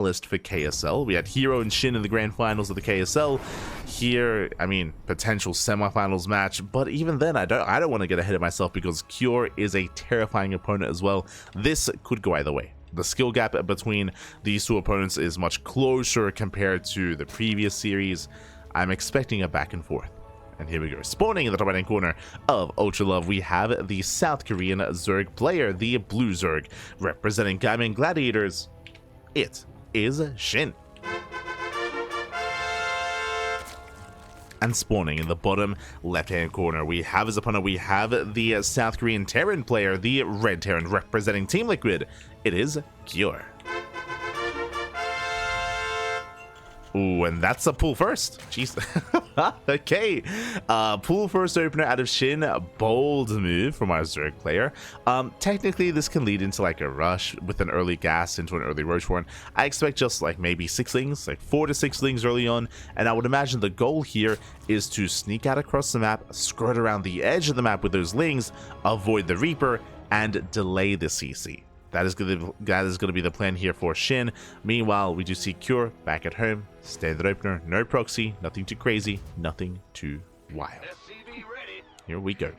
list for KSL. We had Hero and Shin in the grand finals of the KSL. Here, I mean, potential semifinals match, but even then, I don't want to get ahead of myself because Cure is a terrifying opponent as well. This could go either way. The skill gap between these two opponents is much closer compared to the previous series. I'm expecting a back and forth. And here we go. Spawning in the top right hand corner of Ultra Love, we have the South Korean Zerg player, the Blue Zerg, representing Gaming Gladiators. It is SHIN. And spawning in the bottom left hand corner, we have his opponent. We have the South Korean Terran player, the Red Terran, representing Team Liquid. It is Cure. Ooh, and that's a pull first. Jeez. Okay. Pull first opener out of SHIN. Bold move from our Zerg player. Technically, this can lead into like a rush with an early gas into an early Roachhorn. I expect just like maybe 6 lings, like 4 to 6 lings early on. And I would imagine the goal here is to sneak out across the map, skirt around the edge of the map with those lings, avoid the Reaper, and delay the CC. That is going to be the plan here for SHIN. Meanwhile, we do see Cure back at home. Standard opener, no proxy, nothing too crazy, nothing too wild. Here we go.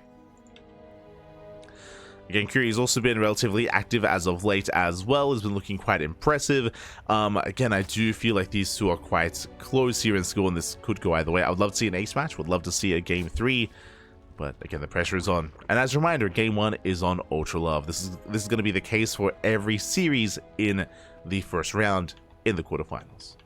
Again, Cure has also been relatively active as of late as well. Has been looking quite impressive. Again, I do feel like these two are quite close here in skill, and this could go either way. I would love to see an ace match. Would love to see a game 3. But again, the pressure is on. And as a reminder, game 1 is on Ultra Love. This is going to be the case for every series in the first round in the quarterfinals.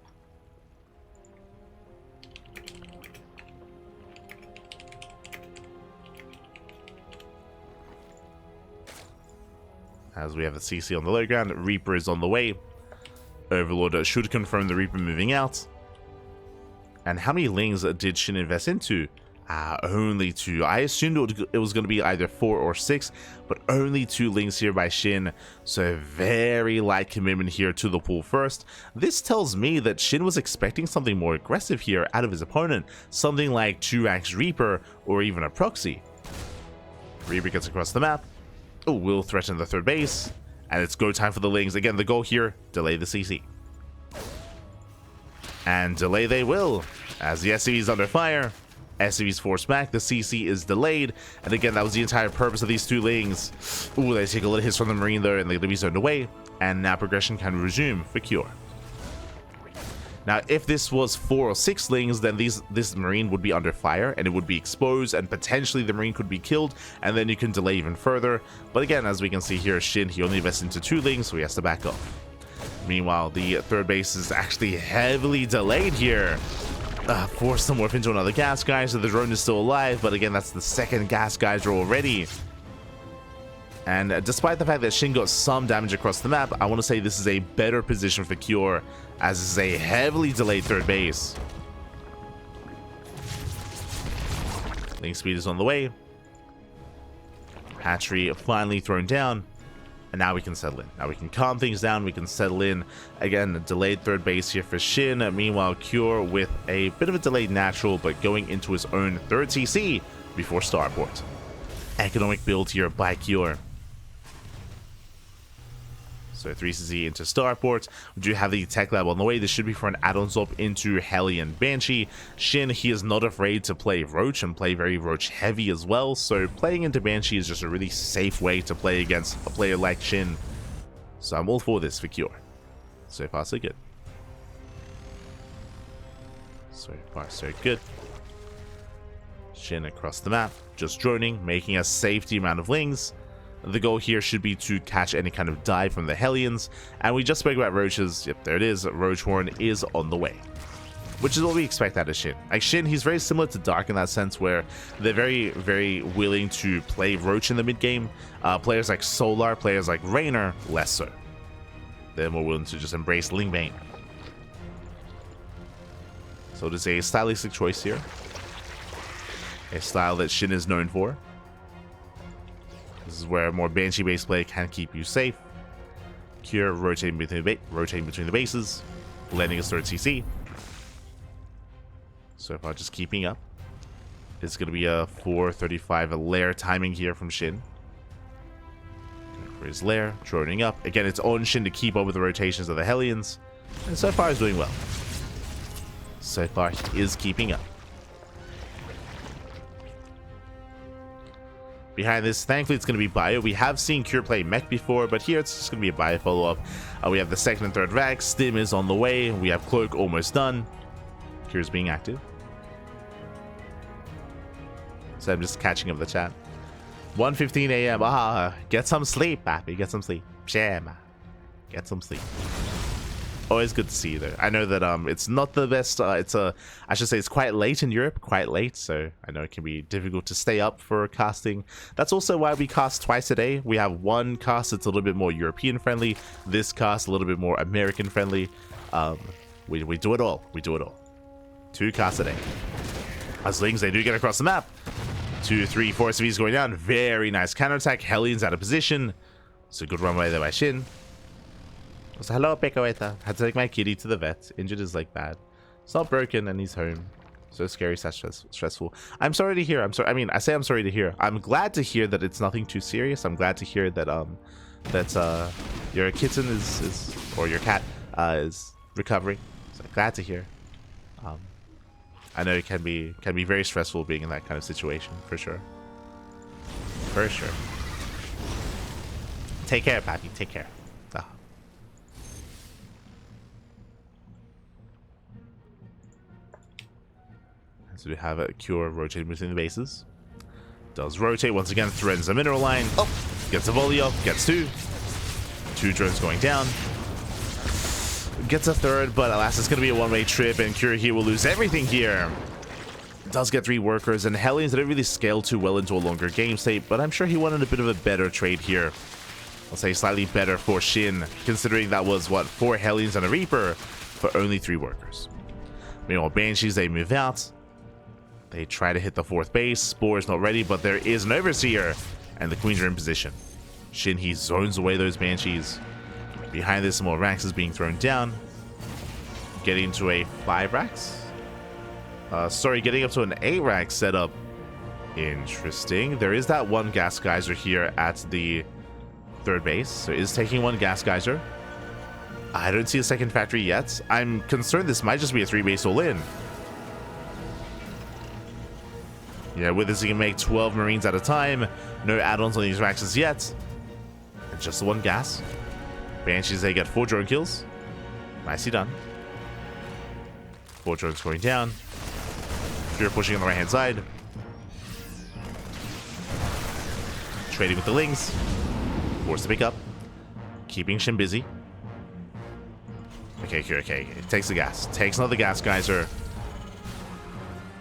As we have the CC on the low ground, Reaper is on the way. Overlord should confirm the Reaper moving out. And how many lings did SHIN invest into? Only 2. I assumed it was going to be either 4 or 6, but only 2 lings here by SHIN, so very light commitment here to the pool first. This tells me that SHIN was expecting something more aggressive here out of his opponent, something like 2x Reaper or even a proxy. Reaper gets across the map. Oh, will threaten the third base, and it's go time for the lings. Again, the goal here, delay the CC. And delay they will, as the SCV is under fire. SCV is forced back, the CC is delayed, and again, that was the entire purpose of these 2 lings. Ooh, they take a little hit from the Marine though, and they're going to be zoned away, and now progression can resume for Cure. Now, if this was 4 or 6 lings, then this Marine would be under fire, and it would be exposed, and potentially the Marine could be killed, and then you can delay even further. But again, as we can see here, SHIN, he only invests into 2 lings, so he has to back off. Meanwhile, the third base is actually heavily delayed here. Force them morph into another gas geyser. The drone is still alive, but again, that's the second gas geyser already. And despite the fact that SHIN got some damage across the map, I want to say this is a better position for Cure, as this is a heavily delayed third base. Link speed is on the way. Hatchery finally thrown down. And now we can settle in. Now we can calm things down. We can settle in. Again, a delayed third base here for SHIN. Meanwhile, Cure with a bit of a delayed natural, but going into his own third CC before Starport. Economic build here by Cure. So 3CZ into Starport. We do have the Tech Lab on the way. This should be for an add-on swap into Hellion Banshee. SHIN, he is not afraid to play Roach and play very Roach heavy as well. So playing into Banshee is just a really safe way to play against a player like SHIN. So I'm all for this for Cure. So far, so good. So far, so good. SHIN across the map, just droning, making a safety amount of lings. The goal here should be to catch any kind of dive from the Hellions, and we just spoke about Roaches. Yep, there it is. Roachhorn is on the way, which is what we expect out of SHIN. Like SHIN, he's very similar to Dark in that sense, where they're very, very willing to play Roach in the mid game. Players like Solar, players like Raynor, less so. They're more willing to just embrace Lingbane. So it is a stylistic choice here, a style that SHIN is known for. This is where more Banshee-based play can keep you safe. Cure rotating between the bases, landing a third CC. So far, just keeping up. It's going to be a 4:35 lair timing here from SHIN. For his lair, droning up. Again, it's on SHIN to keep up with the rotations of the Hellions. And so far, he's doing well. So far, he is keeping up. Behind this, thankfully, it's going to be Bio. We have seen Cure play Mech before, but here it's just going to be a Bio follow-up. We have the second and third Vax. Stim is on the way. We have Cloak almost done. Cure's being active. So I'm just catching up the chat. 1:15 a.m. Get some sleep, Pappy. Get some sleep. Sham. Get some sleep. Always good to see you there. I know that it's not the best. I should say it's quite late in Europe, quite late. So I know it can be difficult to stay up for casting. That's also why we cast twice a day. We have one cast that's a little bit more European friendly. This cast a little bit more American friendly. We do it all. We do it all. 2 casts a day. As Lings, they do get across the map. 2, 3, 4 SVs going down. Very nice counterattack. Hellions out of position. So good runway there by Shin. So hello, Pecoeta. Had to take my kitty to the vet. Injured is like bad. It's not broken and he's home. So scary, such stressful. I'm sorry to hear. I'm sorry. I mean, I say I'm sorry to hear. I'm glad to hear that it's nothing too serious. I'm glad to hear that your kitten is or your cat is recovering. So glad to hear. I know it can be very stressful being in that kind of situation, for sure. For sure. Take care, Pappy. Take care. So we have a Cure rotating between the bases. Does rotate once again, threatens the mineral line. Oh, gets a volley up, gets 2. 2 drones going down. Gets a third, but alas, it's going to be a one-way trip, and Cure here will lose everything here. Does get 3 workers, and Hellions didn't really scale too well into a longer game state, but I'm sure he wanted a bit of a better trade here. I'll say slightly better for Shin, considering that was, what, 4 Hellions and a Reaper for only 3 workers. Meanwhile, Banshees, they move out. They try to hit the 4th base. Spore is not ready, but there is an Overseer, and the Queens are in position. Shin, he zones away those Banshees. Behind this, more Rax is being thrown down. Getting to a 5 Rax? Getting up to an 8 Rax setup. Interesting. There is that 1 Gas Geyser here at the 3rd base, so it is taking 1 Gas Geyser. I don't see a second factory yet. I'm concerned this might just be a 3-base all-in. Yeah, with this, you can make 12 Marines at a time. No add-ons on these Raxes yet. And just the 1 gas. Banshees, they get 4 drone kills. Nicely done. 4 drones going down. Fear pushing on the right-hand side. Trading with the Lings. Forced to pick up. Keeping Shin busy. Okay. Takes the gas. Takes another gas geyser.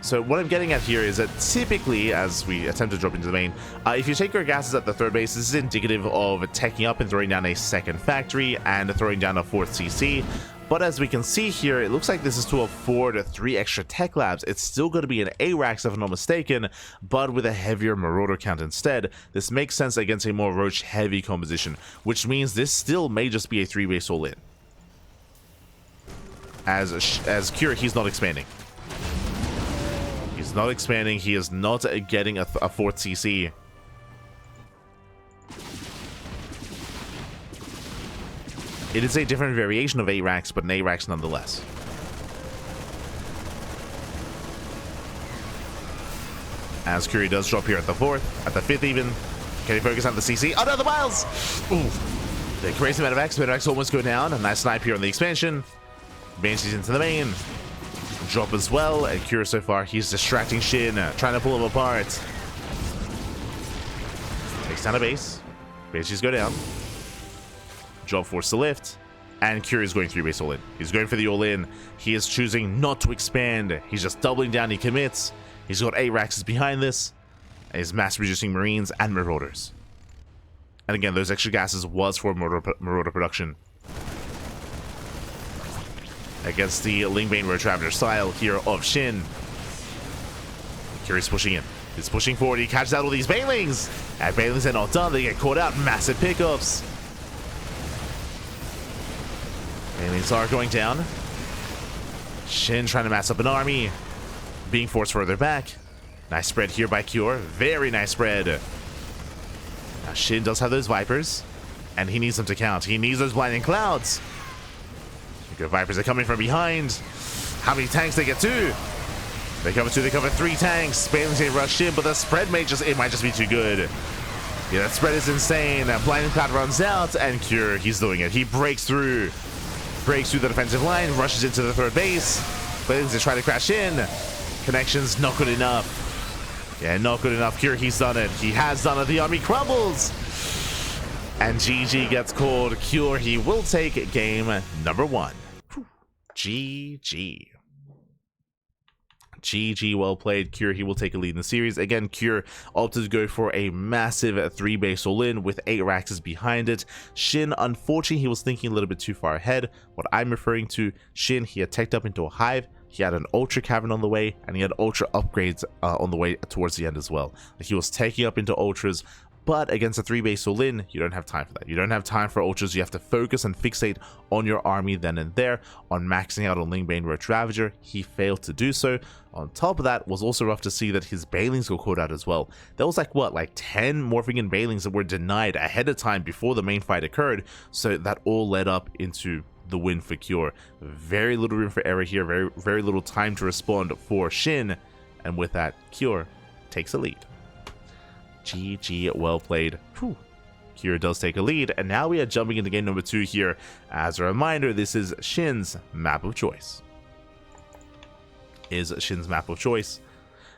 So what I'm getting at here is that typically, as we attempt to drop into the main, if you take your gases at the 3rd base, this is indicative of taking up and throwing down a 2nd factory and throwing down a 4th CC. But as we can see here, it looks like this is to afford 3 extra tech labs. It's still going to be an ARAX if I'm not mistaken, but with a heavier Marauder count instead. This makes sense against a more Roach heavy composition, which means this still may just be a 3-base all-in. As Cure, he's not expanding. He's not expanding. He is not getting a 4th CC. It is a different variation of ARAX, but an ARAX nonetheless. As Curie does drop here at the 4th, at the 5th even. Can he focus on the CC? Oh no, the miles! Ooh. The crazy Medivacs almost go down. A nice snipe here on the expansion. Banshees into the main. Drop as well, and Cure so far, he's distracting Shin, trying to pull him apart. Takes down a base. Banshees go down. Drop forced to lift, and Cure is going 3-base all-in. He's going for the all-in. He is choosing not to expand. He's just doubling down. He commits. He's got 8 Raxes behind this. And he's mass-producing Marines and Marauders. And again, those extra gases was for Marauder production. Against the Lingbane Road Traveler style here of Shin. Curie's pushing in. He's pushing forward. He catches out all these Banelings. And Banelings are not done. They get caught out. Massive pickups. Banelings are going down. Shin trying to mass up an army. Being forced further back. Nice spread here by Cure. Very nice spread. Now Shin does have those Vipers. And he needs them to count. He needs those Blinding Clouds. Go Vipers are coming from behind. How many tanks they get to? They cover 2, they cover 3 tanks. Banelings ain't rushed in, but the spread might just be too good. Yeah, that spread is insane. Blinding Cloud runs out, and Cure, he's doing it. He breaks through the defensive line, rushes into the third base. Banelings are trying to crash in. Connections not good enough. Yeah, not good enough. Cure, he's done it. He has done it. The army crumbles. And GG gets called. Cure, he will take game number 1. GG. GG, well played. Cure, he will take a lead in the series. Again, Cure opted to go for a massive 3-base all-in with 8 Raxes behind it. SHIN, unfortunately, he was thinking a little bit too far ahead. What I'm referring to, SHIN, he had teched up into a hive. He had an Ultra Cavern on the way, and he had Ultra upgrades on the way towards the end as well. He was taking up into Ultras, but against a 3-base all-in, you don't have time for that. You don't have time for Ultras. You have to focus and fixate on your army then and there, on maxing out on Lingbane Roach Ravager. He failed to do so. On top of that, was also rough to see that his Banelings got caught out as well. There was like 10 Morphing in Banelings that were denied ahead of time before the main fight occurred, so that all led up into the win for Cure. Very little room for error here, very little time to respond for SHIN, and with that, Cure takes a lead. GG, well played. Whew. Cure does take a lead, and now we are jumping into game number 2 here. As a reminder, this is SHIN's map of choice.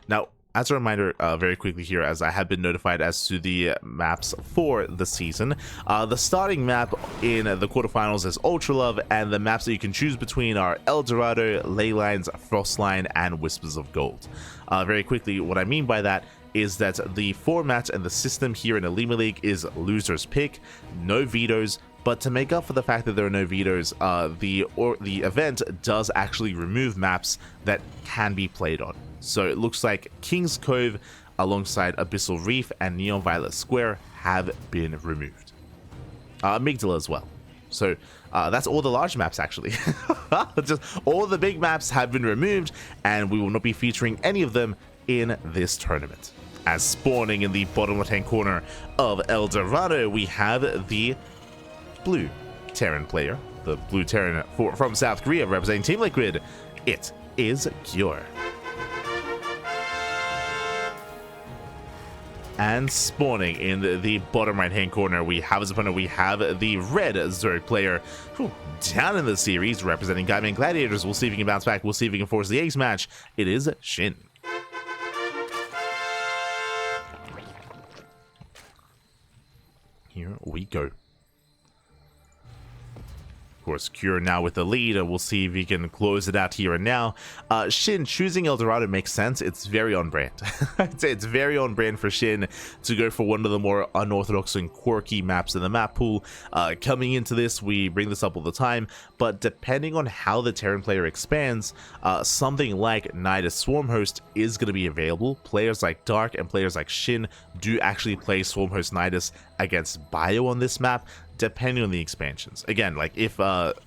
Now, as a reminder, very quickly here, as I have been notified as to the maps for the season, the starting map in the quarterfinals is Ultra Love, and the maps that you can choose between are El Dorado, Leylines, Frostline, and Whispers of Gold. Very quickly, what I mean by that is that the format and the system here in OlimoLeague is loser's pick, no vetoes. But to make up for the fact that there are no vetoes, the event does actually remove maps that can be played on. So it looks like King's Cove alongside Abyssal Reef and Neon Violet Square have been removed. Amygdala as well. So that's all the large maps actually. Just all the big maps have been removed, and we will not be featuring any of them in this tournament. As spawning in the bottom left-hand corner of El Dorado, we have the blue Terran player, the blue Terran from South Korea representing Team Liquid. It is Cure. And spawning in the bottom right-hand corner, we have as opponent, we have the red Zerg player, who down in the series representing Gaiman Gladiators. We'll see if he can bounce back. We'll see if he can force the ace match. It is SHIN. Here we go. Of course, Cure now with the lead. We'll see if he can close it out here and now. SHIN choosing El Dorado makes sense. It's very on brand. I'd say it's very on brand for SHIN to go for one of the more unorthodox and quirky maps in the map pool. Coming into this, we bring this up all the time, but depending on how the Terran player expands, something like Nidus Swarmhost is going to be available. Players like Dark and players like SHIN do actually play Swarmhost Nidus against Bio on this map, depending on the expansions. Again, like if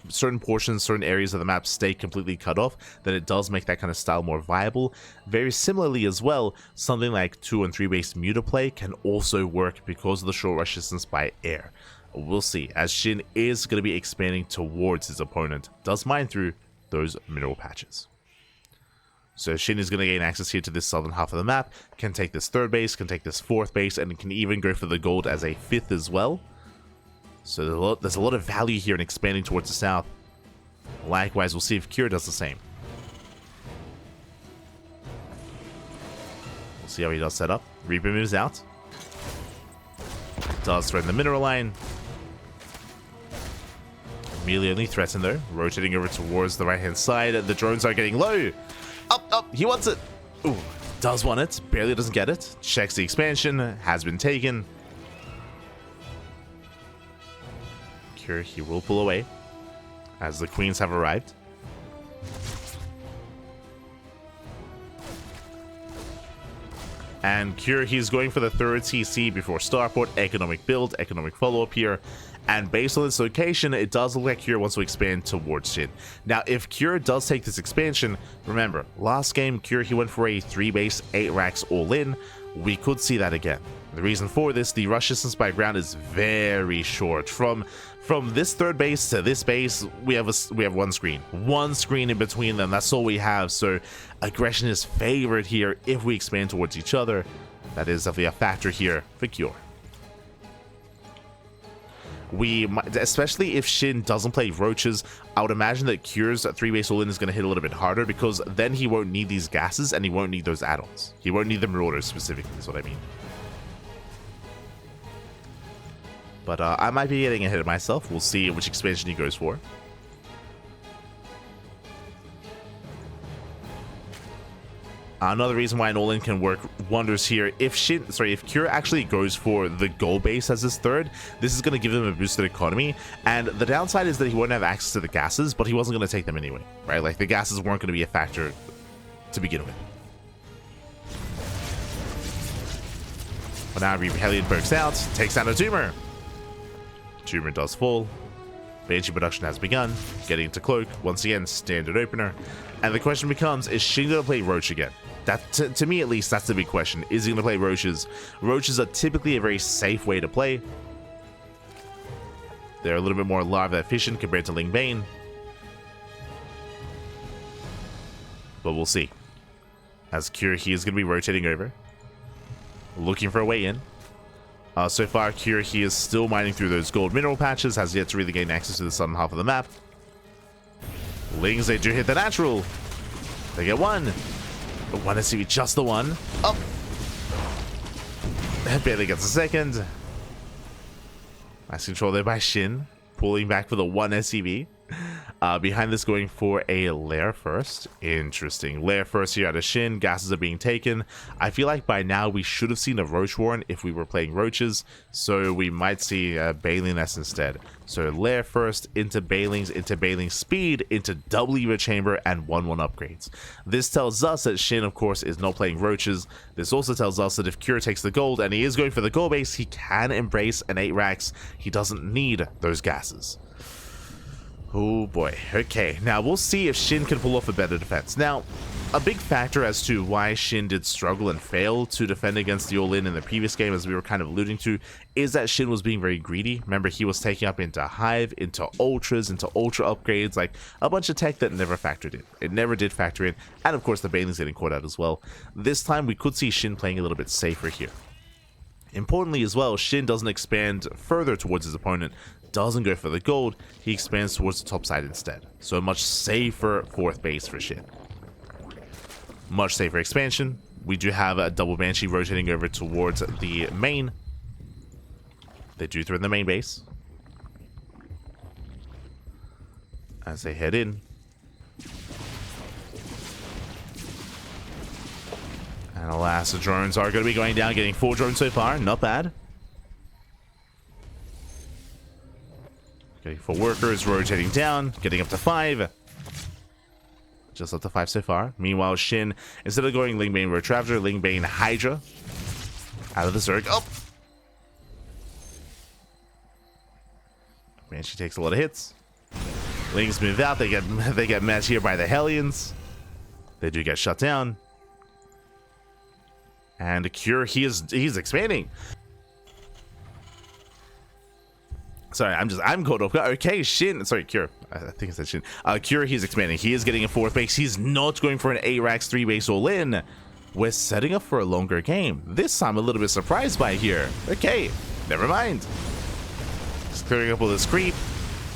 certain portions, certain areas of the map stay completely cut off, then it does make that kind of style more viable. Very similarly as well, something like 2 and 3 base mutaplay can also work because of the short rush distance by air. We'll see, as SHIN is going to be expanding towards his opponent, does mine through those mineral patches. So SHIN is going to gain access here to this southern half of the map, can take this 3rd base, can take this 4th base, and can even go for the gold as a 5th as well. So there's a lot of value here in expanding towards the south. Likewise, we'll see if Cure does the same. We'll see how he does set up. Reaper moves out. Does threaten the mineral line. Immediately only threatened though. Rotating over towards the right-hand side. The drones are getting low. Up, he wants it. Ooh, does want it. Barely doesn't get it. Checks the expansion. Has been taken. Cure, he will pull away as the queens have arrived. And Cure, he's going for the 3rd TC before Starport. Economic build, economic follow-up here. And based on this location, it does look like Cure wants to expand towards SHIN. Now, if Cure does take this expansion, remember, last game, Cure, he went for a 3-base, 8 racks all-in. We could see that again. The reason for this, the rush distance by ground is very short. From From this third base to this base, we have one screen in between them. That's all we have. So aggression is favored here if we expand towards each other. That is definitely a factor here for Cure. We might, especially if Shin doesn't play roaches, I would imagine that Cure's 3-base all-in is going to hit a little bit harder, because then he won't need these gases and he won't need those add-ons. He won't need the marauders specifically, is what I mean. But I might be getting ahead of myself. We'll see which expansion he goes for. Another reason why an all-in can work wonders here, if Cure actually goes for the gold base as his third, this is going to give him a boosted economy, and the downside is that he won't have access to the gases, but he wasn't going to take them anyway, right? Like, the gases weren't going to be a factor to begin with. But now Hellion perks out, takes down a Tumor. Tumor does fall. Banshee production has begun, getting into Cloak, once again, standard opener. And the question becomes, is Shin going to play Roach again? That, to me at least, that's the big question. Is he going to play Roaches? Roaches are typically a very safe way to play. They're a little bit more larva efficient compared to Ling Bane. But we'll see. As Cure, he is going to be rotating over, looking for a way in. So far, Cure, he is still mining through those gold mineral patches, has yet to really gain access to the southern half of the map. Lings, they do hit the natural. They get one. But one SCV, just the one. Up. Barely gets a second. Nice control there by Shin, pulling back for the one SCV. Behind this, going for a lair first. Interesting. Lair first here out of Shin. Gases are being taken. I feel like by now we should have seen a Roach Warren if we were playing Roaches. So we might see Baling Nest instead. So lair first, into Baling speed, into double Evo Chamber, and 1/1 upgrades. This tells us that Shin, of course, is not playing Roaches. This also tells us that if Cure takes the gold, and he is going for the gold base, he can embrace an 8 racks. He doesn't need those gases. Oh boy. Okay, now we'll see if Shin can pull off a better defense. Now, a big factor as to why Shin did struggle and fail to defend against the all-in the previous game, as we were kind of alluding to, is that Shin was being very greedy. Remember, he was taking up into Hive, into Ultras, into Ultra upgrades, like a bunch of tech that never factored in. It never did factor in, and of course the Baling's getting caught out as well. This time we could see Shin playing a little bit safer here. Importantly as well, Shin doesn't expand further towards his opponent, doesn't go for the gold, he expands towards the top side instead. So a much safer 4th base for Shin. Much safer expansion. We do have a double Banshee rotating over towards the main. They do threaten the main base as they head in. And alas, the drones are going to be going down, getting 4 drones so far. Not bad. Getting 4 workers, rotating down, getting up to 5. Just up to 5 so far. Meanwhile, Shin, instead of going Ling Bane Retractor, Ling Bane Hydra. Out of the Zerg. Oh! Man, she takes a lot of hits. Lings move out. They get met here by the Hellions. They do get shut down. And Cure, he's expanding. Sorry, I'm caught up. Okay, Shin. Sorry, Cure. I think it said Shin. Cure, he's expanding. He is getting a 4th base. He's not going for an 8 racks 3 base all in. We're setting up for a longer game. This I'm a little bit surprised by here. Okay, never mind. Just clearing up all this creep,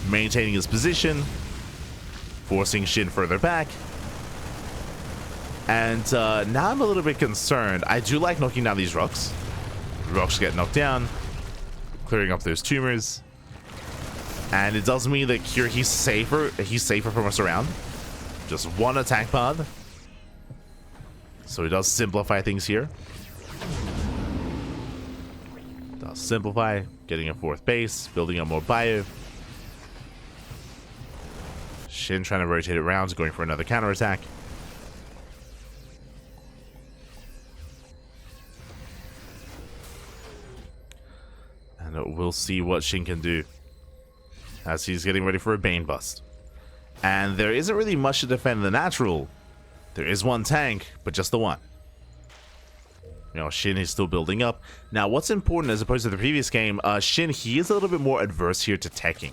maintaining his position, forcing Shin further back. And now I'm a little bit concerned. I do like knocking down these rocks. Rocks get knocked down, clearing up those tumors. And it does mean that Cure, he's safer from us around. Just 1 attack pod. So he does simplify things here. Does simplify, getting a 4th base, building up more bio. Shin trying to rotate it around, going for another counterattack. And we'll see what Shin can do as he's getting ready for a Bane bust. And there isn't really much to defend the natural. There is 1 tank, but just the one. You know, SHIN is still building up. Now, what's important as opposed to the previous game, SHIN, he is a little bit more adverse here to teching.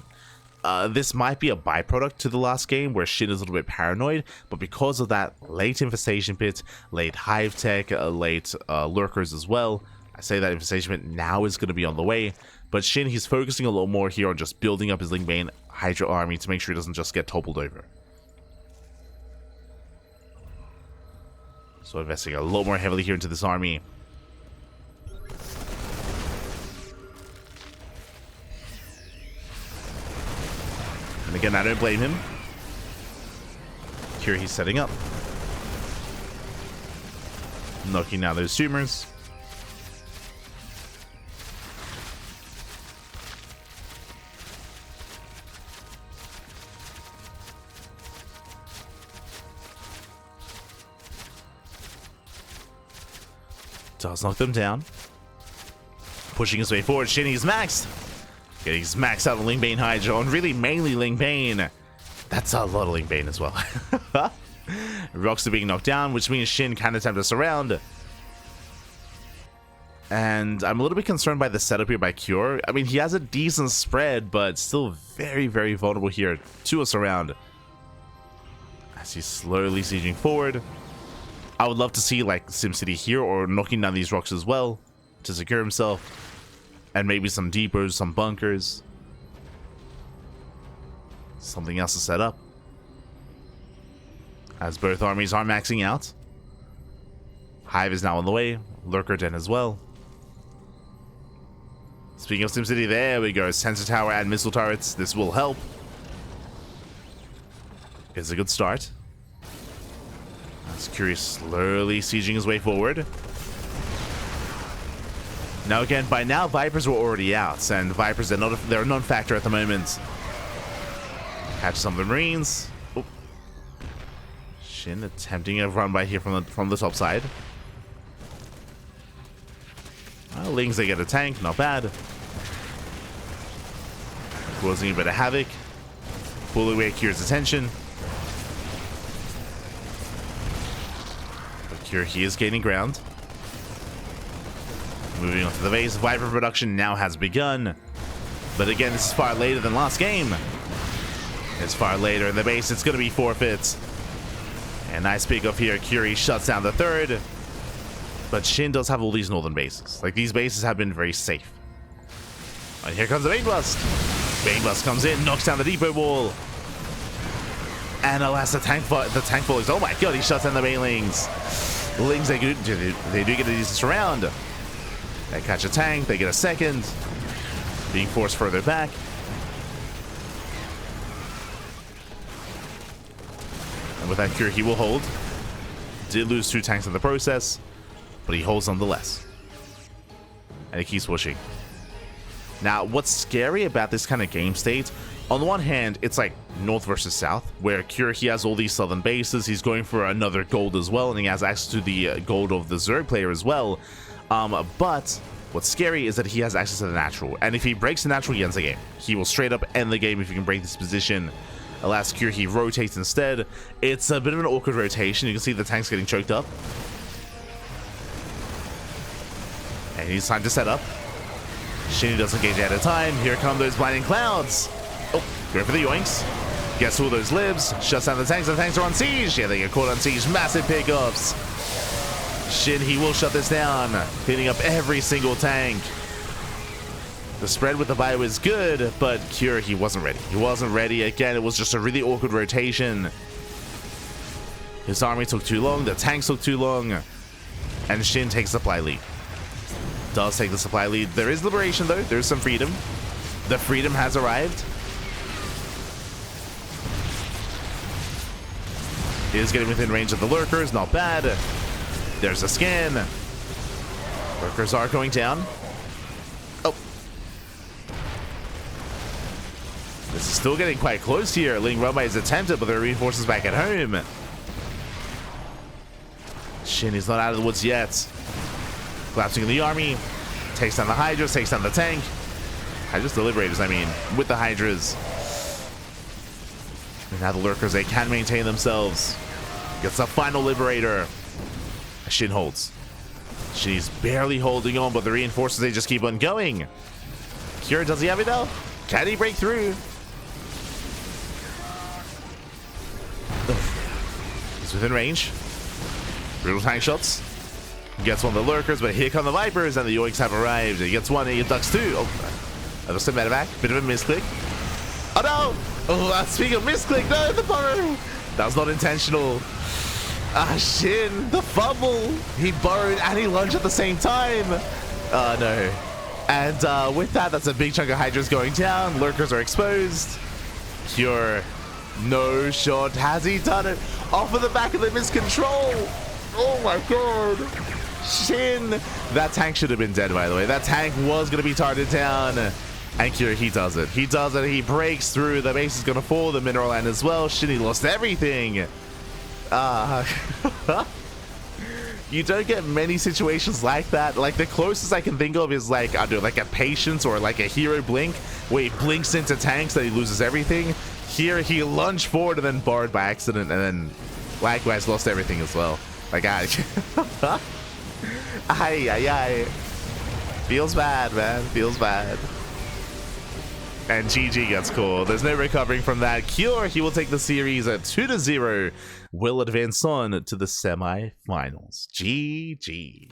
This might be a byproduct to the last game where SHIN is a little bit paranoid, but because of that late infestation pit, late hive tech, late lurkers as well, I say that infestation pit now is going to be on the way, but SHIN, he's focusing a little more here on just building up his Lingbane Hydra army to make sure he doesn't just get toppled over. So investing a lot more heavily here into this army. And again, I don't blame him. Here he's setting up. Knocking down those tumors. Does knock them down. Pushing his way forward. SHIN, he's maxed. Getting his maxed out of Lingbane Hydra, and really mainly Lingbane. That's a lot of Lingbane as well. Rocks are being knocked down, which means SHIN can attempt to surround. And I'm a little bit concerned by the setup here by Cure. I mean, he has a decent spread, but still very, very vulnerable here to a surround. As he's slowly sieging forward. I would love to see like SimCity here, or knocking down these rocks as well to secure himself. And maybe some depots, some bunkers. Something else to set up. As both armies are maxing out. Hive is now on the way. Lurker Den as well. Speaking of SimCity, there we go. Sensor tower and missile turrets. This will help. It's a good start. As Curious slowly sieging his way forward. Now again, by now Vipers were already out, and Vipers they're a non-factor at the moment. Catch some of the Marines. Oh. SHIN attempting a run by here from the top side. Well, Lings, they get a tank, not bad. Causing a bit of havoc. Pull away Cure's attention. But Cure, he is gaining ground. Moving on to the base, Viper production now has begun. But again, this is far later than last game. It's far later in the base, it's going to be forfeits. And I speak of here, Curie shuts down the third. But SHIN does have all these northern bases. Like, these bases have been very safe. And here comes the Bane Blast. Bane Blast comes in, knocks down the depot wall. And alas, the tank follows. Oh my god, he shuts down the Banelings. The Lings, they do get a decent surround. They catch a tank, they get a second. Being forced further back. And with that Cure, he will hold. Did lose 2 tanks in the process, but he holds nonetheless. And he keeps pushing. Now, what's scary about this kind of game state, on the one hand, it's like north versus south, where Cure, he has all these southern bases, he's going for another gold as well, and he has access to the gold of the Zerg player as well. But what's scary is that he has access to the natural, and if he breaks the natural, he ends the game. He will straight up end the game if he can break this position. Alas, Cure, he rotates instead. It's a bit of an awkward rotation. You can see the tank's getting choked up. And he's time to set up. SHIN doesn't engage ahead of time. Here come those blinding clouds. Oh, go for the yoinks. Gets all those libs. Shuts down the tanks. The tanks are on siege. Yeah, they get caught on siege. Massive pickups. SHIN, he will shut this down. Hitting up every single tank. The spread with the bio is good, but Cure, he wasn't ready. He wasn't ready. Again, it was just a really awkward rotation. His army took too long. The tanks took too long. And SHIN takes the supply lead. Does take the supply lead. There is liberation, though. There's some freedom. The freedom has arrived. He is getting within range of the lurkers. Not bad. There's a scan. Lurkers are going down. Oh. This is still getting quite close here. Ling Rumba is attempted, but there are reinforcements back at home. SHIN is not out of the woods yet. Collapsing the army. Takes down the Hydras, takes down the tank. Hydras, the Liberators, I mean, with the Hydras. And now the Lurkers, they can maintain themselves. Gets the final Liberator. SHIN holds. She's barely holding on, but the reinforcers, they just keep on going. Cure, does he have it now? Can he break through? He's within range. Brutal tank shots. Gets one of the lurkers, but here come the Vipers, and the Yoinks have arrived. He gets one, and he ducks two. Oh, just a medevac. Bit of a misclick. Oh no! Oh, speaking of misclick, no, the burrow! That was not intentional. SHIN, the fumble. He burrowed and he lunged at the same time. Oh no. And with that, that's a big chunk of Hydras going down. Lurkers are exposed. Cure. No shot. Has he done it? Off of the back of the miscontrol. Oh my god. SHIN. That tank should have been dead, by the way. That tank was going to be targeted down. And Cure, he does it. He does it. He breaks through. The base is going to fall. The mineral land as well. SHIN, he lost everything. You don't get many situations like that. Like, the closest I can think of is like, I don't know, like a Patience or like a Hero Blink, where he blinks into tanks that he loses everything. Here, he lunged forward and then barred by accident, and then likewise lost everything as well. Like, ay. Feels bad, man. Feels bad. And GG gets called. There's no recovering from that. Cure, he will take the series at 2-0. Will advance on to the semi-finals. GG.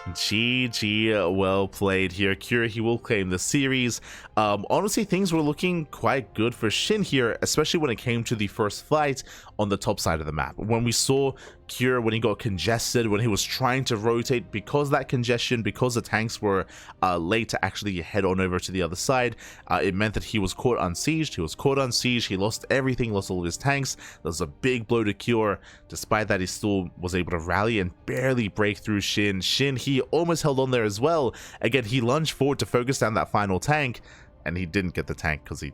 GG, well played here. Cure, he will claim the series. Honestly, things were looking quite good for SHIN here, especially when it came to the first fight on the top side of the map. When we saw Cure, when he got congested, when he was trying to rotate, because that congestion, because the tanks were late to actually head on over to the other side, it meant that he was caught unsieged. He was caught unsieged. He lost everything, lost all of his tanks. That was a big blow to Cure. Despite that, he still was able to rally and barely break through SHIN. SHIN, he almost held on there as well. Again, he lunged forward to focus down that final tank, and he didn't get the tank because he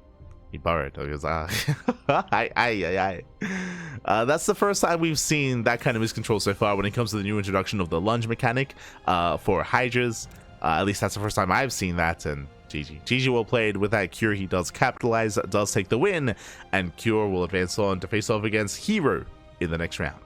burrowed. He was that's the first time we've seen that kind of miscontrol so far when it comes to the new introduction of the lunge mechanic for Hydras. At least that's the first time I've seen that, and GG well played. With that, Cure, he does capitalize, does take the win, and Cure will advance on to face off against Hero in the next round.